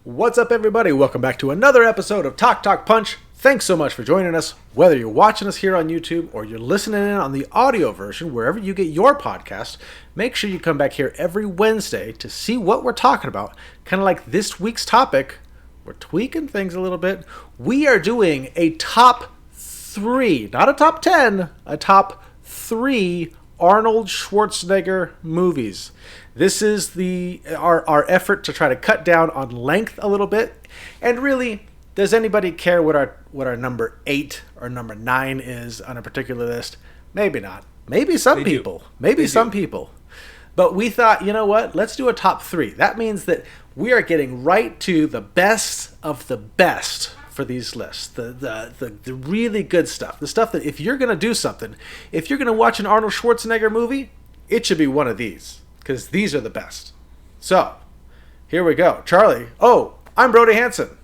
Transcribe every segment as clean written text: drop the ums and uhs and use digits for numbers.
What's up, everybody? Welcome back to another episode of Talk Punch. Thanks so much for joining us. Whether you're watching us here on YouTube or you're listening in on the audio version, wherever you get your podcast, make sure you come back here every Wednesday to see what we're talking about. Kind of like this week's topic. We're tweaking things a little bit. We are doing a top 3, not a top 10, a top 3 Arnold Schwarzenegger movies. This is our effort to try to cut down on length a little bit. And really, does anybody care what our number 8 or number 9 is on a particular list? Maybe not. Maybe some people. Maybe some people. But we thought, you know what? Let's do a top 3. That means that we are getting right to the best of the best for these lists. The really good stuff. The stuff that if you're going to do something, if you're going to watch an Arnold Schwarzenegger movie, it should be one of these. Because these are the best. So, here we go. Charlie. Oh, I'm Brody Hanson.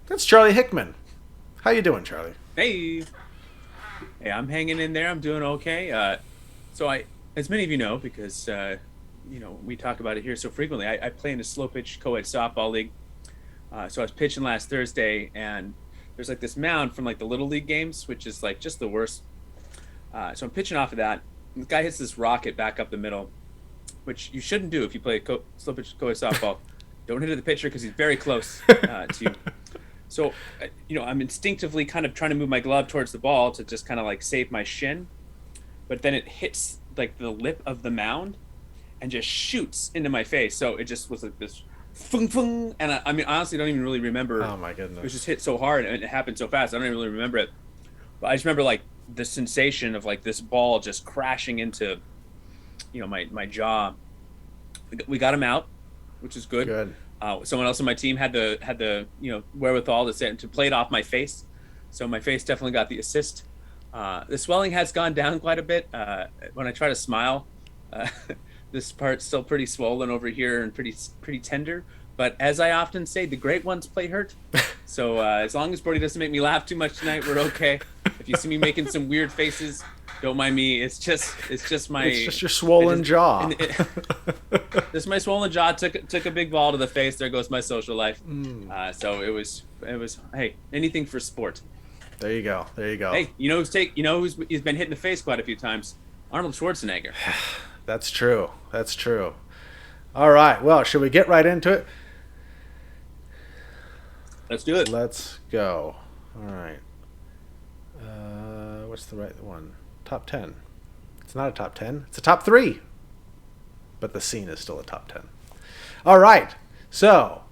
That's Charlie Hickman. How you doing, Charlie? Hey, I'm hanging in there. I'm doing okay. So as many of you know, because we talk about it here so frequently, I play in a slow pitch co-ed softball league. So I was pitching last Thursday, and there's like this mound from like the little league games, which is like just the worst. So I'm pitching off of that. And the guy hits this rocket back up the middle, which you shouldn't do if you play slow pitch co-ed softball. Don't hit at the pitcher because he's very close to you. So, I'm instinctively kind of trying to move my glove towards the ball to just kind of like save my shin. But then it hits like the lip of the mound and just shoots into my face. So it just was like this fung fung. And I honestly don't even really remember. Oh my goodness. It was just hit so hard and it happened so fast. I don't even really remember it. But I just remember like the sensation of like this ball just crashing into, my jaw. We got him out, which is good. Good. Someone else on my team had the wherewithal to play it off my face, so my face definitely got the assist. The swelling has gone down quite a bit. When I try to smile, this part's still pretty swollen over here and pretty tender. But as I often say, the great ones play hurt. So as long as Brody doesn't make me laugh too much tonight, we're okay. If you see me making some weird faces, don't mind me. It's just your swollen jaw. This my swollen jaw took a big ball to the face. There goes my social life. So it was hey, anything for sport. There you go. Hey, who's been hit in the face quite a few times? Arnold Schwarzenegger. That's true. All right. Well, should we get right into it? Let's do it. Let's go. All right. What's the right one? Top 10. It's not a top 10. It's a top 3. But the scene is still a top 10. All right. So,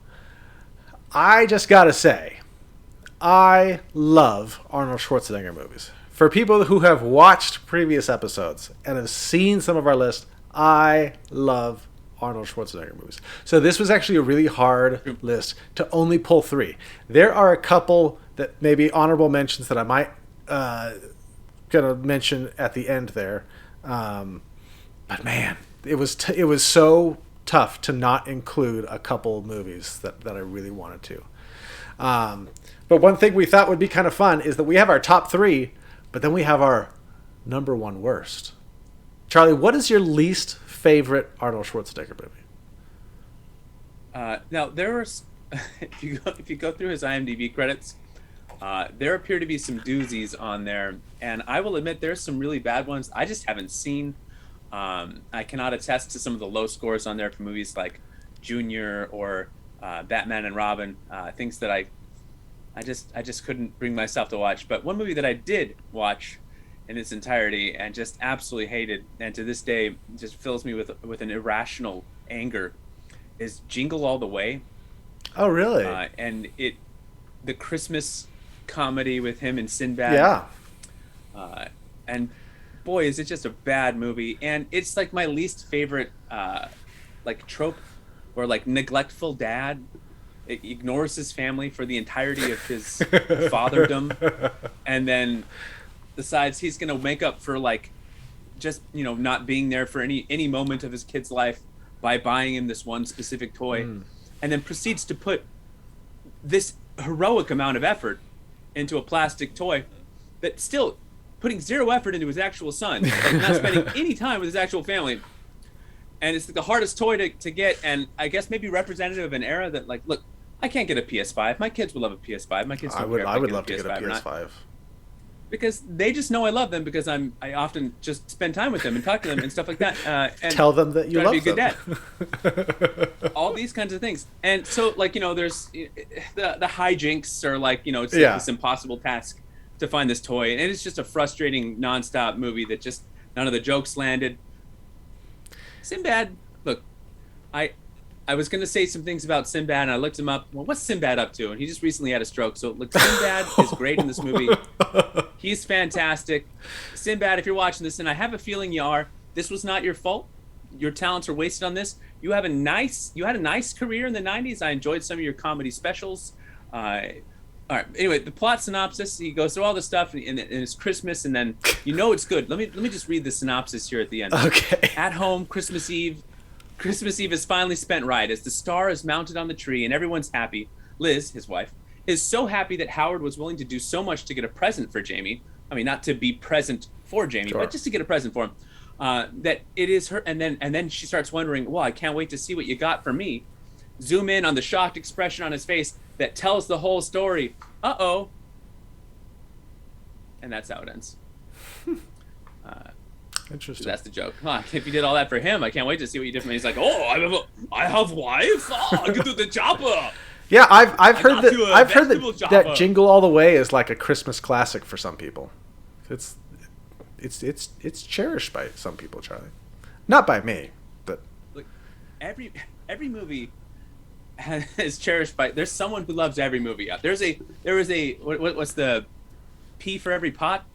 I just got to say, I love Arnold Schwarzenegger movies. For people who have watched previous episodes and have seen some of our lists, I love Arnold Schwarzenegger movies. So this was actually a really hard list to only pull 3. There are a couple that maybe honorable mentions that I might gonna mention at the end there, but man, it was so tough to not include a couple movies that I really wanted to. But one thing we thought would be kind of fun is that we have our top 3, but then we have our number 1 worst. Charlie, what is your least favorite Arnold Schwarzenegger movie? Now there are, if you go through his IMDb credits, there appear to be some doozies on there, and I will admit there's some really bad ones I just haven't seen. I cannot attest to some of the low scores on there for movies like Junior or Batman and Robin, things that I just couldn't bring myself to watch. But one movie that I did watch in its entirety and just absolutely hated, and to this day just fills me with an irrational anger, is Jingle All the Way. Oh, really? And the Christmas comedy with him and Sinbad. Yeah. And boy, is it just a bad movie. And it's like my least favorite like trope, or like neglectful dad ignores his family for the entirety of his fatherdom, and then decides he's going to make up for like just not being there for any moment of his kid's life by buying him this one specific toy, and then proceeds to put this heroic amount of effort into a plastic toy that still putting zero effort into his actual son, like not spending any time with his actual family. And it's the hardest toy to get, and I guess maybe representative of an era that, like, look, I can't get a PS5. My kids would love a PS5. My kids don't care if I I would get a love to get a PS5 or not. PS5. Because they just know I love them because I often just spend time with them and talk to them and stuff like that. And Tell them that you try love to be a good them. dad. All these kinds of things. And so, like, there's the hijinks are like, it's like Yeah. this impossible task to find this toy. And it's just a frustrating, nonstop movie that just none of the jokes landed. Sinbad, look, I was going to say some things about Sinbad, and I looked him up. Well, what's Sinbad up to? And he just recently had a stroke. So, look, Sinbad is great in this movie. He's fantastic. Sinbad, if you're watching this, and I have a feeling you are, this was not your fault. Your talents are wasted on this. You had a nice career in the 90s. I enjoyed some of your comedy specials. All right. Anyway, the plot synopsis, he goes through all this stuff, and it's Christmas, and then it's good. Let me just read the synopsis here at the end. Okay. At home, Christmas Eve is finally spent right as the star is mounted on the tree and everyone's happy. Liz, his wife, is so happy that Howard was willing to do so much to get a present for Jamie. I mean, not to be present for Jamie, Sure. but just to get a present for him. That it is her, and then she starts wondering, well, I can't wait to see what you got for me. Zoom in on the shocked expression on his face that tells the whole story. Uh-oh. And that's how it ends. Interesting. That's the joke. If you did all that for him, I can't wait to see what you did for me. He's like, oh, I have wife. Oh, I can do the chopper. Yeah, I've heard that. I've heard vegetable that chopper. that Jingle All the Way is like a Christmas classic for some people. It's cherished by some people, Charlie. Not by me, but Look, every movie is cherished by. There's someone who loves every movie. There is a what's the P for every pot?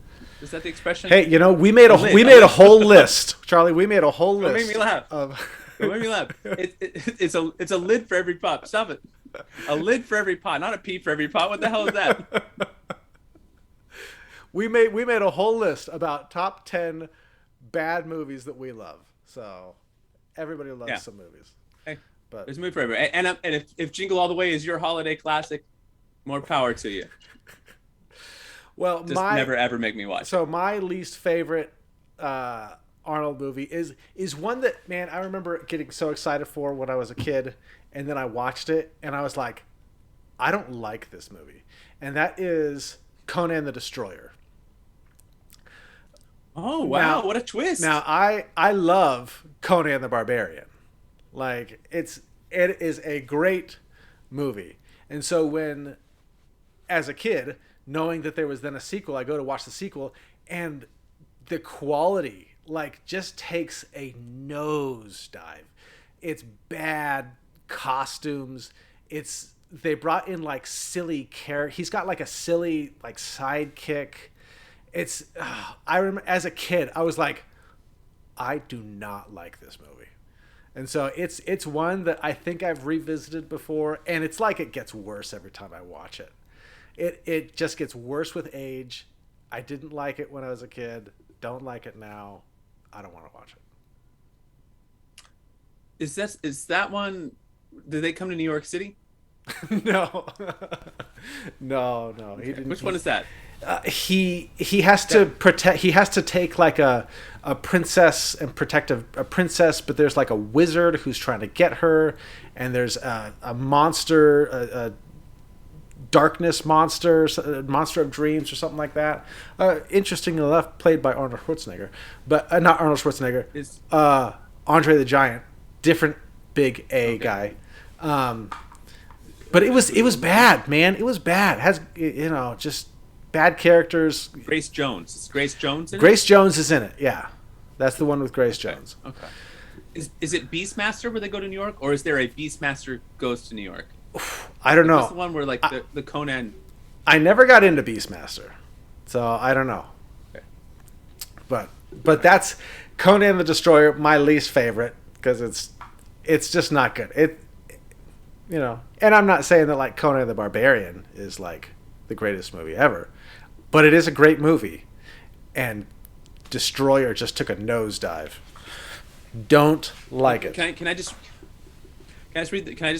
Is that the expression? hey, we made a whole list, Charlie. We made a whole list. Don't make me laugh. Don't make me laugh. It's a lid for every pot. Stop it. A lid for every pot, not a P for every pot. What the hell is that? We made a whole list about top 10 bad movies that we love. So everybody loves some movies. Hey, But there's a movie for everybody. And if Jingle All the Way is your holiday classic, more power to you. well, Just never ever make me watch. So my least favorite Arnold movie is one that, man, I remember getting so excited for when I was a kid, and then I watched it and I was like, I don't like this movie. And that is Conan the Destroyer. Oh wow, what a twist. Now I love Conan the Barbarian. Like it is a great movie. And so when, as a kid, knowing that there was then a sequel, I go to watch the sequel, and the quality just takes a nosedive. It's bad costumes. They brought in silly character. He's got a silly sidekick. I remember as a kid, I was like, I do not like this movie. And so it's one that I think I've revisited before, and it's like it gets worse every time I watch it. It just gets worse with age. I didn't like it when I was a kid. Don't like it now. I don't want to watch it. Is that one? Did they come to New York City? No. No. He didn't. Which one is that? He has to protect. He has to take a princess and protect a princess, but there's a wizard who's trying to get her, and there's a monster, a darkness monster, a monster of dreams or something like that. Interestingly enough, played by Arnold Schwarzenegger, but not Arnold Schwarzenegger. Andre the Giant, different big A guy. But it was bad, man. It was bad. It has just bad characters. Grace Jones. Is Grace Jones in it? Grace Jones is in it. Yeah, that's the one with Grace Jones. Okay. Is it Beastmaster where they go to New York, or is there a Beastmaster goes to New York? I don't know. What's the one where the Conan? I never got into Beastmaster, so I don't know. Okay. But that's Conan the Destroyer, my least favorite, because it's just not good. And I'm not saying that Conan the Barbarian is the greatest movie ever, but it is a great movie, and Destroyer just took a nosedive. Don't like it. Can I just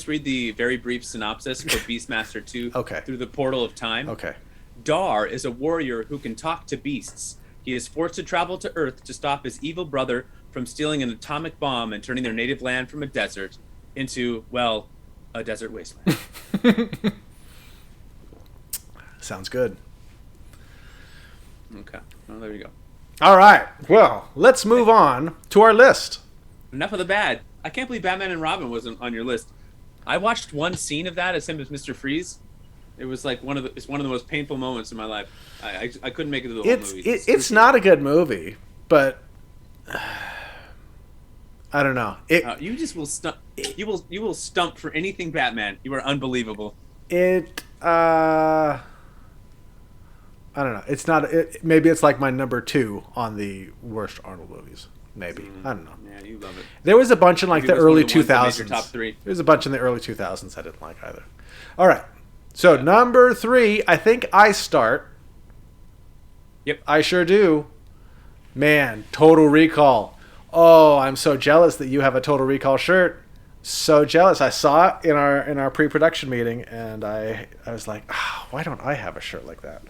read the very brief synopsis for Beastmaster 2? Okay. Through the Portal of Time. Okay. Dar is a warrior who can talk to beasts. He is forced to travel to Earth to stop his evil brother from stealing an atomic bomb and turning their native land from a desert into, well, A Desert Wasteland. Sounds good. Okay. Well, there you go. All right. Well, let's move on to our list. Enough of the bad. I can't believe Batman and Robin wasn't on your list. I watched one scene of that as him as Mr. Freeze. It was like one of the most painful moments in my life. I couldn't make it to the whole movie. It's not a good movie, but I don't know. You just will stump. You will stump for anything Batman. You are unbelievable. I don't know. It's not. Maybe it's like my number 2 on the worst Arnold movies. Maybe. I don't know. Yeah, you love it. There was a bunch in like the early 2000s. Top 3. There was a bunch in the early 2000s I didn't like either. All right. So number 3, I think I start. Yep. I sure do. Man, Total Recall. Oh, I'm so jealous that you have a Total Recall shirt. So jealous. I saw it in our pre-production meeting, and I was like, why don't I have a shirt like that?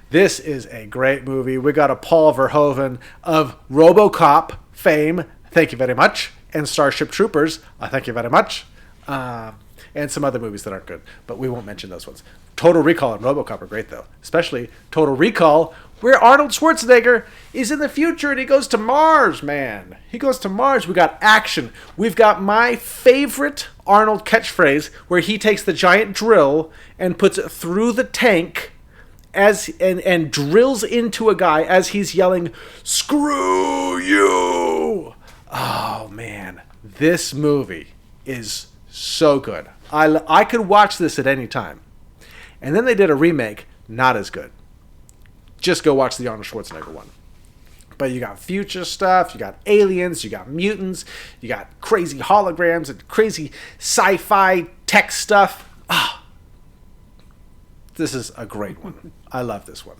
This is a great movie. We got a Paul Verhoeven of RoboCop fame. Thank you very much. And Starship Troopers. Thank you very much. And some other movies that aren't good, but we won't mention those ones. Total Recall and RoboCop are great, though. Especially Total Recall, where Arnold Schwarzenegger is in the future and he goes to Mars, man. He goes to Mars. We got action. We've got my favorite Arnold catchphrase, where he takes the giant drill and puts it through the tank and drills into a guy as he's yelling, "Screw you!" Oh, man. This movie is so good. I could watch this at any time. And then they did a remake, not as good. Just go watch the Arnold Schwarzenegger one. But you got future stuff, you got aliens, you got mutants, you got crazy holograms and crazy sci-fi tech stuff. This is a great one. I love this one.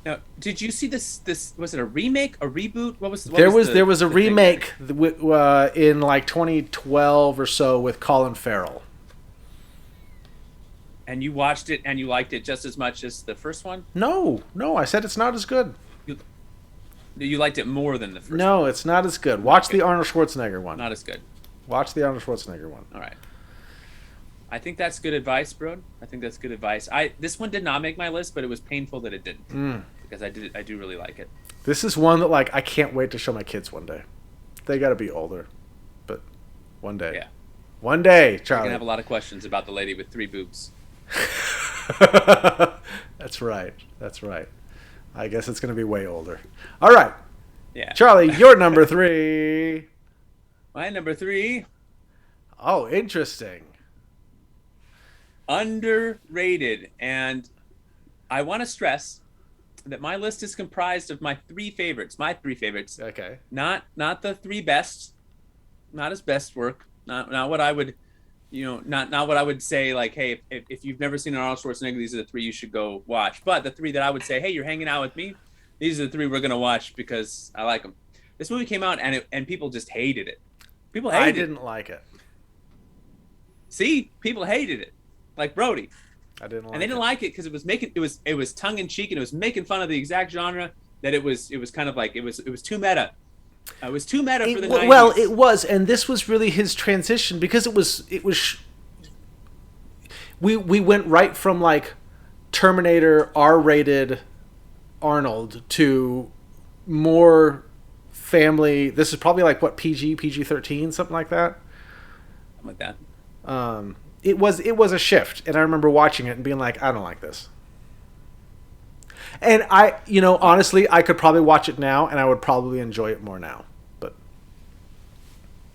Now, did you see this? Was it a remake, a reboot? There was a remake in like 2012 or so with Colin Farrell. And you watched it and you liked it just as much as the first one? No, I said it's not as good. You liked it more than the first one? No, it's not as good. Watch the Arnold Schwarzenegger one. Not as good. Watch the Arnold Schwarzenegger one. All right. I think that's good advice, bro. I think that's good advice. This one did not make my list, but it was painful that it didn't. Because I do really like it. This is one that I can't wait to show my kids one day. They got to be older, but one day. Yeah. One day, Charlie. You're gonna have a lot of questions about the lady with 3 boobs. That's right. I guess it's going to be way older. All right. Yeah. Charlie, your number 3. My number 3. Oh, interesting. Underrated. And I want to stress that my list is comprised of my 3 favorites. Okay. Not the 3 best. Not his best work. Not what I would, not what I would say, like, hey, if you've never seen an Arnold Schwarzenegger, these are the 3 you should go watch. But the 3 that I would say, hey, you're hanging out with me, these are the 3 we're going to watch because I like them. This movie came out and people just hated it. People hated it. I didn't like it. See? People hated it. Like Brody. I didn't like it. And they didn't like it because it was tongue in cheek and it was making fun of the exact genre that it was kind of like it was too meta. It was too meta for the 90s. Well, it was, and this was really his transition because it was we went right from like Terminator R-rated Arnold to more family. This is probably like what, PG-13, something like that. Something like that. It was a shift, and I remember watching it and being like, I don't like this. And honestly, I could probably watch it now, and I would probably enjoy it more now. But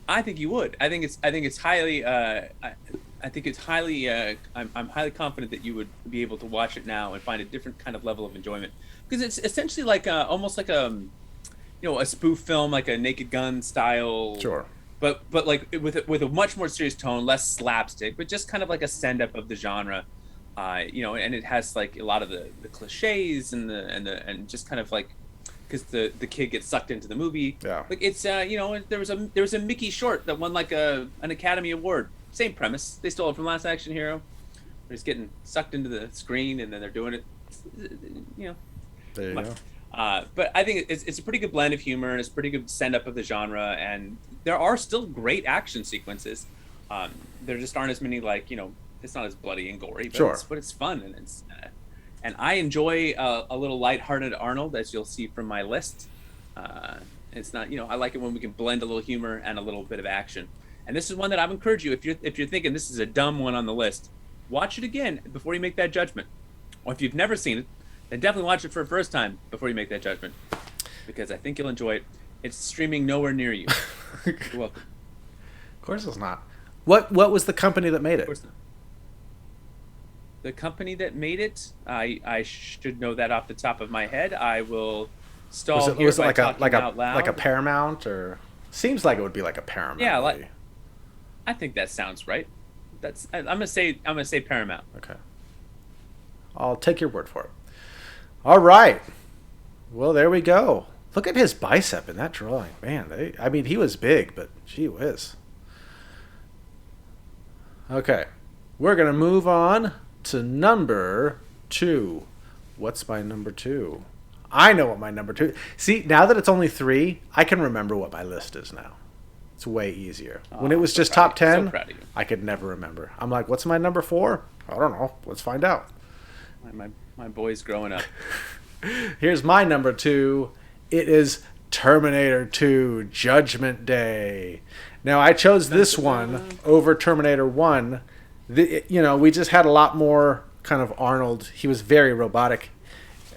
I think you would. I'm highly confident that you would be able to watch it now and find a different kind of level of enjoyment, because it's essentially like almost like a spoof film, like a Naked Gun style. Sure. But like with a much more serious tone, less slapstick, but just kind of like a send up of the genre. And it has like a lot of the cliches and just kind of like, because the kid gets sucked into the movie. Yeah. Like it's there was a Mickey short that won like an Academy Award. Same premise. They stole it from Last Action Hero. They're just getting sucked into the screen and then they're doing it. There you go. But I think it's a pretty good blend of humor and it's a pretty good send up of the genre, and there are still great action sequences. There just aren't as many, like, it's not as bloody and gory, but Sure. it's fun, and and I enjoy a little lighthearted Arnold, as you'll see from my list. It's not, I like it when we can blend a little humor and a little bit of action. And this is one that I've encouraged you, if you're thinking this is a dumb one on the list, watch it again before you make that judgment. Or if you've never seen it, then definitely watch it for the first time before you make that judgment, because I think you'll enjoy it. It's streaming nowhere near you. You're welcome. Of course it's not. What was the company that made Of it? course not. The company that made it, I should know that off the top of my head. I will stall here Was it by like talking out loud. like a Paramount, or seems like it would be like a Paramount? Yeah, movie. I think that sounds right. I'm gonna say Paramount. Okay. I'll take your word for it. All right. Well, there we go. Look at his bicep in that drawing, man. I mean, he was big, but gee whiz. Okay, we're gonna move on to number 2. What's my number 2? I know what my number 2. See, now that it's only 3, I can remember what my list is now. It's way easier. When it was just top 10, So proud of you. I could never remember. I'm like, what's my number 4? I don't know. Let's find out. My boy's growing up. Here's my number 2. It is Terminator 2 Judgment Day. Now, I chose this one over Terminator 1. We just had a lot more kind of Arnold. He was very robotic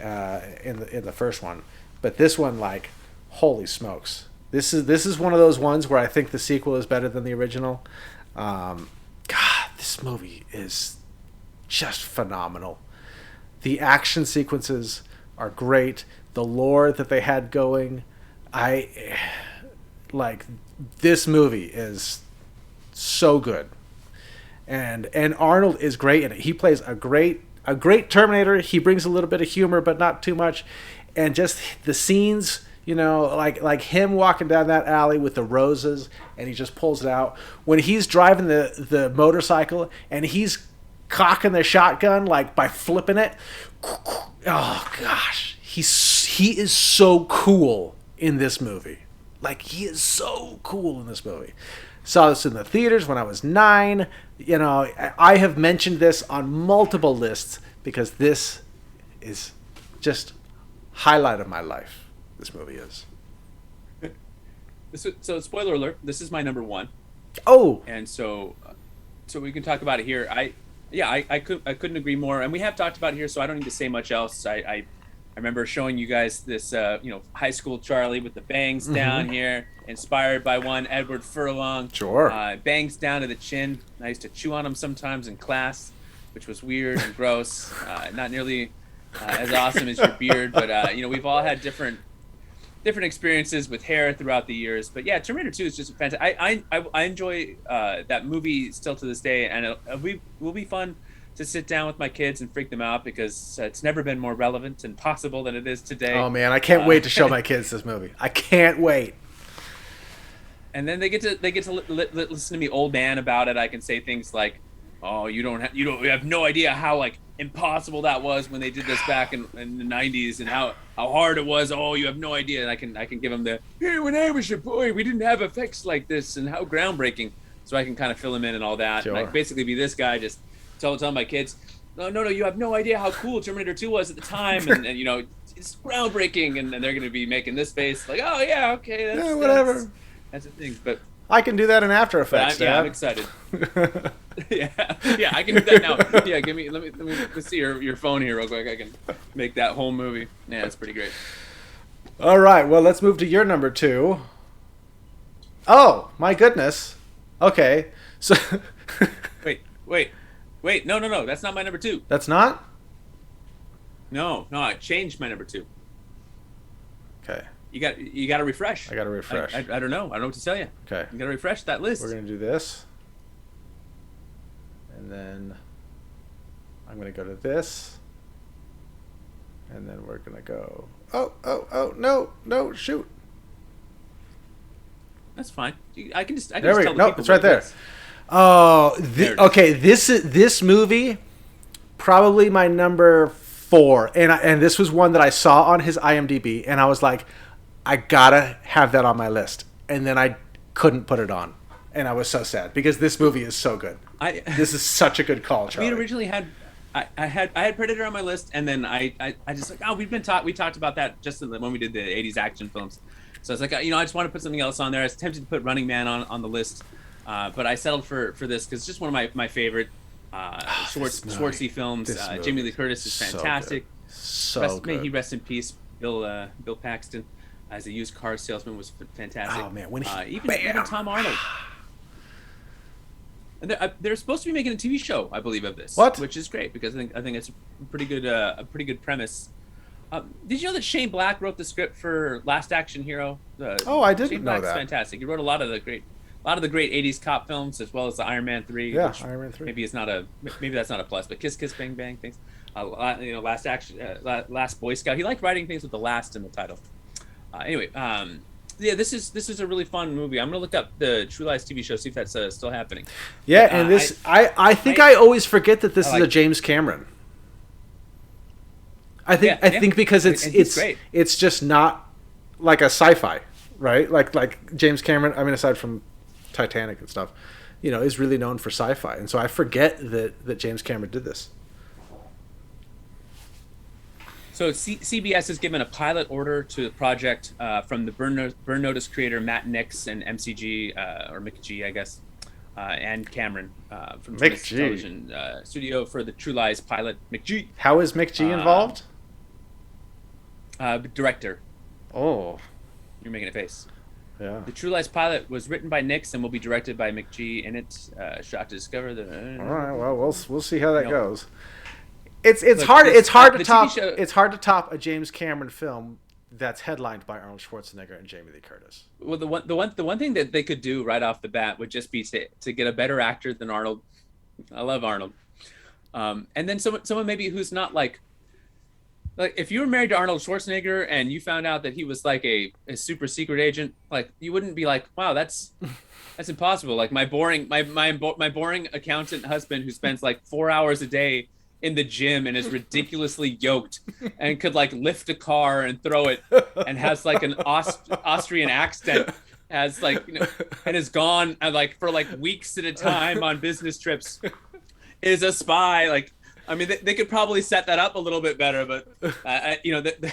in the first one. But this one, like, holy smokes. This is one of those ones where I think the sequel is better than the original. God, this movie is just phenomenal. The action sequences are great. The lore that they had going, this movie is so good. And Arnold is great in it. He plays a great Terminator. He brings a little bit of humor, but not too much. And just the scenes, like him walking down that alley with the roses, and he just pulls it out. When he's driving the motorcycle and he's cocking the shotgun, like by flipping it. Oh gosh, he is so cool in this movie. Like, he is so cool in this movie. Saw this in the theaters when I was 9. I have mentioned this on multiple lists because this is just highlight of my life. This movie is. So, spoiler alert, this is my number 1. Oh, And so we can talk about it here. I couldn't agree more. And we have talked about it here, so I don't need to say much else. I remember showing you guys this, high school Charlie with the bangs down here, inspired by one Edward Furlong. Sure. Bangs down to the chin. I used to chew on them sometimes in class, which was weird and gross. Not nearly as awesome as your beard, but we've all had different experiences with hair throughout the years. But yeah, Terminator 2 is just fantastic. I enjoy that movie still to this day, and it will be fun to sit down with my kids and freak them out because it's never been more relevant and possible than it is today. Oh man, I can't wait to show my kids this movie. I can't wait. And then they get to listen to me, old man, about it. I can say things like, "Oh, you have no idea how like impossible that was when they did this back in the '90s, and how hard it was. Oh, you have no idea." And I can give them when I was a boy, we didn't have effects like this, and how groundbreaking. So I can kind of fill them in and all that. Sure. And I basically be this guy just tell my kids, no, you have no idea how cool Terminator 2 was at the time, and it's groundbreaking, and they're going to be making this face like, oh yeah, okay, that's whatever. That's the thing, but I can do that in After Effects. I'm excited. yeah, I can do that now. Yeah, let me see your phone here real quick. I can make that whole movie. Yeah, it's pretty great. All right, well, let's move to your number 2. Oh my goodness. Okay, so Wait, no, that's not my number 2. that's not. No, I changed my number 2. Okay, You got to refresh. I got to refresh. I don't know. I don't know what to tell you. Okay, You got to refresh that list. we're gonna do this, and then I'm gonna go to this, and then we're gonna go. Oh, no, shoot. That's fine. I can just There just we tell go. the No, people it's right what it there. is. Oh, There it is. okay. This movie, probably my number 4, and this was one that I saw on his IMDb, and I was like, I gotta have that on my list, and then I couldn't put it on, and I was so sad because this movie is so good. This is such a good call, Charlie. We originally had I had Predator on my list, and then I just like, oh, we talked about that just when we did the 80s action films. So I was like, I just want to put something else on there. I was tempted to put Running Man on the list, but I settled for this because it's just one of my favorite Schwartzy films. Jamie Lee Curtis is fantastic. May he rest in peace. Bill Paxton as a used car salesman was fantastic. Oh man, when even Tom Arnold. And they're supposed to be making a TV show, I believe, of this. What? Which is great because I think it's a pretty good premise. Did you know that Shane Black wrote the script for Last Action Hero? I didn't Shane know Black's that. Fantastic. He wrote a lot of the great 80s cop films as well as the Iron Man 3. Yeah, Iron Man 3. Maybe that's not a plus, but Kiss Kiss Bang Bang things. Last Action, Last Boy Scout. He liked writing things with the last in the title. Anyway, this is a really fun movie. I'm gonna look up the True Lies TV show, see if that's still happening. Yeah, and this I think I always forget that this is a James Cameron. I think because it's just not like a sci-fi, right? Like James Cameron. I mean, aside from Titanic and stuff, is really known for sci-fi, and so I forget that James Cameron did this. So CBS has given a pilot order to the project from the Burn Notice creator Matt Nix and MCG or McG, I guess, and Cameron from the television studio for the True Lies pilot. McG. How is McG involved? Director. Oh, you're making a face. Yeah. The True Lies pilot was written by Nix and will be directed by McG, and it's shot to discover the. All right. Well, we'll see how that goes. It's hard to top a James Cameron film that's headlined by Arnold Schwarzenegger and Jamie Lee Curtis. Well, the one thing that they could do right off the bat would just be to get a better actor than Arnold. I love Arnold. And then someone maybe who's not like if you were married to Arnold Schwarzenegger and you found out that he was like a super secret agent, like you wouldn't be like, wow, that's impossible. Like my boring accountant husband who spends like 4 hours a day in the gym and is ridiculously yoked and could like lift a car and throw it and has like an Austrian accent, has like and is gone like for like weeks at a time on business trips, is a spy. Like, I mean, they could probably set that up a little bit better, but the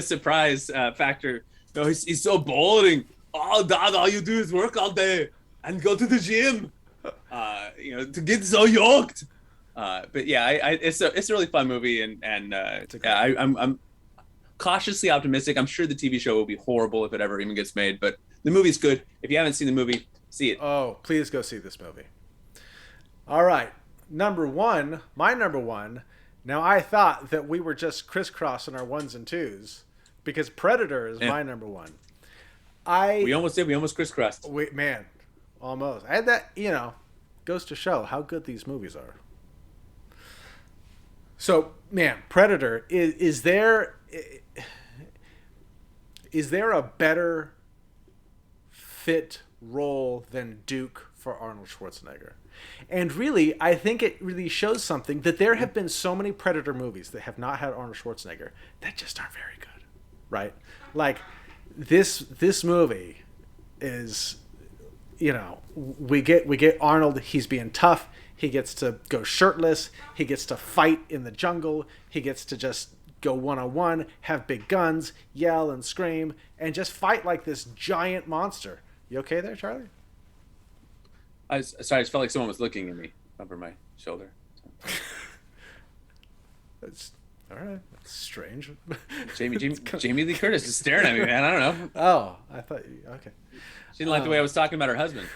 surprise factor. No, he's so boring. Oh, Dad, all you do is work all day and go to the gym. To get so yoked. But yeah, it's a really fun movie, and I'm cautiously optimistic. I'm sure the TV show will be horrible if it ever even gets made, but the movie's good. If you haven't seen the movie, see it. Oh, please go see this movie. All right, my number one. Now I thought that we were just crisscrossing our ones and twos because Predator is my number one. We almost did. We almost crisscrossed. Almost. I had that. Goes to show how good these movies are. So, man, Predator, is there a better fit role than Duke for Arnold Schwarzenegger? And really, I think it really shows something that there have been so many Predator movies that have not had Arnold Schwarzenegger that just aren't very good, right? Like this movie is, we get Arnold, he's being tough. He gets to go shirtless. He gets to fight in the jungle. He gets to just go one-on-one, have big guns, yell and scream, and just fight like this giant monster. You okay there, Charlie? I just felt like someone was looking at me over my shoulder. That's all right. That's strange. Jamie Lee Curtis is staring at me, man. I don't know. Oh, I thought okay. She didn't like the way I was talking about her husband.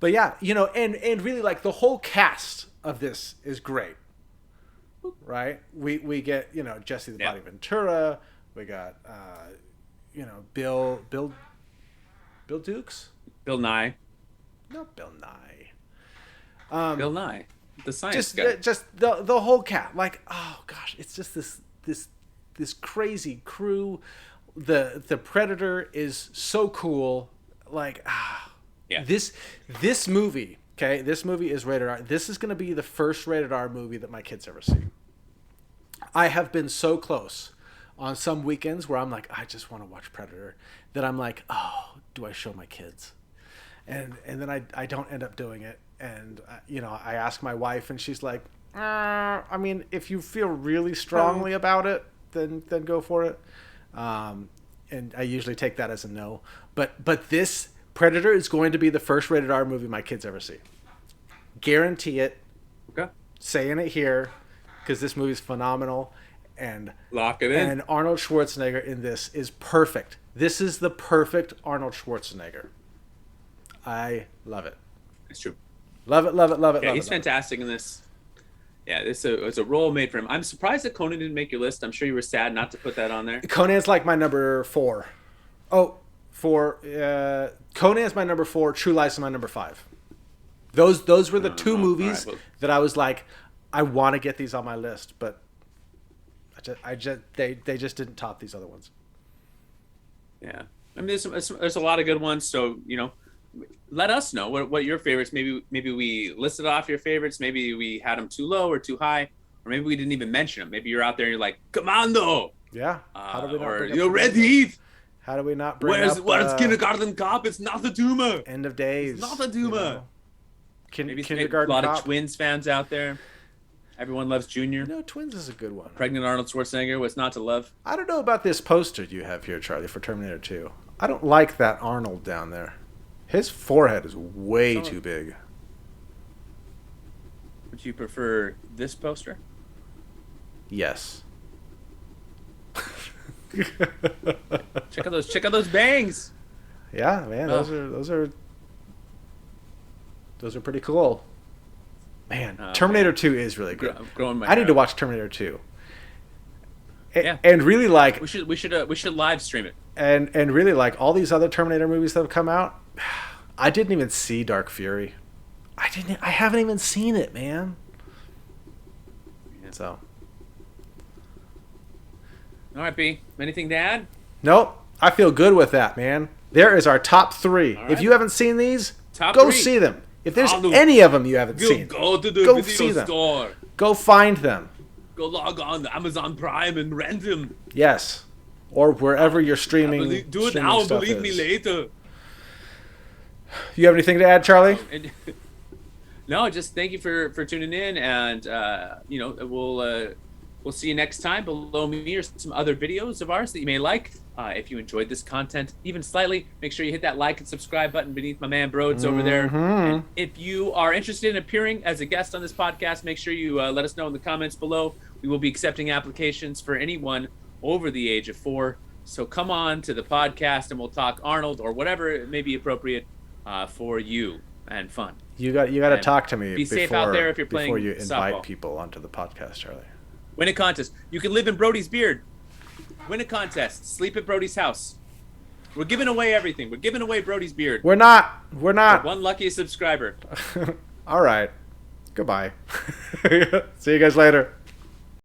But yeah, and really like the whole cast of this is great, right? We get Jesse the Body Ventura, we got Bill Dukes, Bill Nye, not Bill Nye, Bill Nye, the science guy. Just the whole cast. Like, oh gosh, it's just this crazy crew. The Predator is so cool. Like Yeah. This movie, okay, this movie is rated R. This is going to be the first rated R movie that my kids ever see. I have been so close on some weekends where I'm like, I just want to watch Predator, that I'm like, oh, do I show my kids? and then I don't end up doing it. And I ask my wife, and she's like, I mean, if you feel really strongly about it, then go for it. And I usually take that as a no. But this Predator is going to be the first rated R movie my kids ever see. Guarantee it. Okay. Saying it here, because this movie's phenomenal, and lock it in. And Arnold Schwarzenegger in this is perfect. This is the perfect Arnold Schwarzenegger. I love it. It's true. Love it, love it, love it. Yeah, love he's it, fantastic in this. Yeah, it's a role made for him. I'm surprised that Conan didn't make your list. I'm sure you were sad not to put that on there. Conan's like my number 4. Conan's my number 4. True Lies is my number 5. Those were the two movies that I was like, I want to get these on my list, but they just didn't top these other ones. Yeah, I mean, there's a lot of good ones. So let us know what your favorites. Maybe we listed off your favorites. Maybe we had them too low or too high, or maybe we didn't even mention them. Maybe you're out there and you're like, Commando. Yeah. How do we not or bring you're Red Heat. How do we not bring Where's up Kindergarten Cop? It's not the tumor. End of Days. It's not the tumor. Maybe a lot of Twins fans out there. Everyone loves Junior. Twins is a good one. Pregnant Arnold Schwarzenegger. What's not to love? I don't know about this poster you have here, Charlie, for Terminator 2. I don't like that Arnold down there. His forehead is way too big. Would you prefer this poster? Yes. Check out those bangs. Yeah, man, those are pretty cool. Man, Terminator 2 is really good. I need to watch Terminator 2. And really like we should live stream it. And really like all these other Terminator movies that have come out. I didn't even see Dark Fury. I haven't even seen it, man. Yeah. So. All right, B. Anything to add? Nope. I feel good with that, man. There is our top 3. Right. If you haven't seen these, go see them. If there's any of them you haven't seen, go to the video store. Go find them. Go log on to Amazon Prime and rent them. Yes. Or wherever you're streaming. Do it now, believe me later. You have anything to add, Charlie? No, just thank you for tuning in, and we'll see you next time. Below me are some other videos of ours that you may like. If you enjoyed this content even slightly, make sure you hit that like and subscribe button beneath my man Broads over there. And if you are interested in appearing as a guest on this podcast, make sure you let us know in the comments below. We will be accepting applications for anyone over the age of 4. So come on to the podcast and we'll talk Arnold or whatever may be appropriate for you and fun. You got to talk to me. Be safe out there if you're playing before you invite softball. People onto the podcast, Charlie. Win a contest. You can live in Brody's beard. Win a contest. Sleep at Brody's house. We're giving away everything. We're giving away Brody's beard. We're not. One lucky subscriber. All right. Goodbye. See you guys later.